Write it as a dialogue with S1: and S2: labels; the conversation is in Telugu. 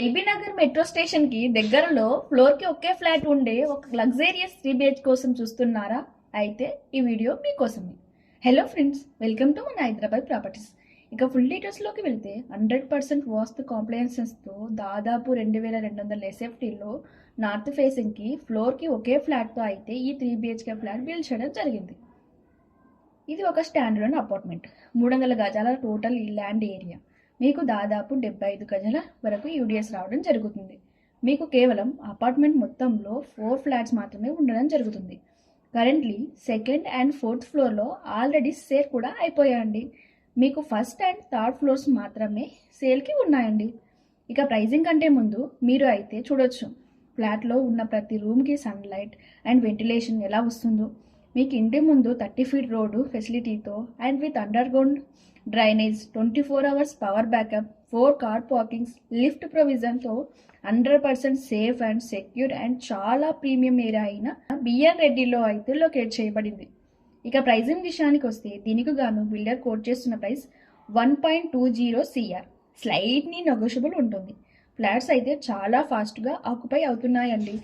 S1: ఎల్బీ నగర్ మెట్రో స్టేషన్ కి దగ్గరలో ఫ్లోర్ కి ఒకే ఫ్లాట్ ఉండే ఒక లగ్జరియస్ 3 BH కోసం చూస్తున్నారా? అయితే ఈ వీడియో మీకోసమే. హలో ఫ్రెండ్స్, వెల్కమ్ టు మన హైదరాబాద్ ప్రాపర్టీస్. ఇక ఫుల్ డీటెయిల్స్లోకి వెళ్తే 100% వాస్తు కాంప్లయన్సెస్తో దాదాపు 2200 ఎస్ఎఫ్టీలో నార్త్ ఫేసింగ్కి ఫ్లోర్కి ఒకే ఫ్లాట్తో అయితే ఈ 3 BHK ఫ్లాట్ బిల్డ్ చేయడం జరిగింది. ఇది ఒక స్టాండర్డ్ అపార్ట్మెంట్. 300 గజాల టోటల్ ఈ ల్యాండ్ ఏరియా. మీకు దాదాపు 75 గజాల వరకు యూడిఎస్ రావడం జరుగుతుంది. మీకు కేవలం అపార్ట్మెంట్ మొత్తంలో 4 ఫ్లాట్స్ మాత్రమే ఉండడం జరుగుతుంది. కరెంట్లీ సెకండ్ అండ్ ఫోర్త్ ఫ్లోర్లో ఆల్రెడీ సేల్ కూడా అయిపోయాయండి. మీకు ఫస్ట్ అండ్ థర్డ్ ఫ్లోర్స్ మాత్రమే సేల్కి ఉన్నాయండి. ఇక ప్రైజింగ్ కంటే ముందు మీరు అయితే చూడొచ్చు ఫ్లాట్లో ఉన్న ప్రతి రూమ్కి సన్లైట్ అండ్ వెంటిలేషన్ ఎలా వస్తుందో. మీకు ఇంటి ముందు 30 ఫీట్ రోడ్డు ఫెసిలిటీతో and with underground drainage, 24 hours power backup, 4 car parkings, lift ప్రొవిజన్తో 100% సేఫ్ అండ్ సెక్యూర్ అండ్ చాలా ప్రీమియం ఏరియా అయిన బిఎన్ రెడ్డిలో అయితే లొకేట్ చేయబడింది. ఇక ప్రైజింగ్ విషయానికి వస్తే దీనికి గాను బిల్డర్ కోట్ చేస్తున్న ప్రైస్ 1.20 CR. స్లైట్లీ నెగోషియబుల్ ఉంటుంది. ఫ్లాట్స్ అయితే చాలా ఫాస్ట్గా ఆక్యుపై అవుతున్నాయండి.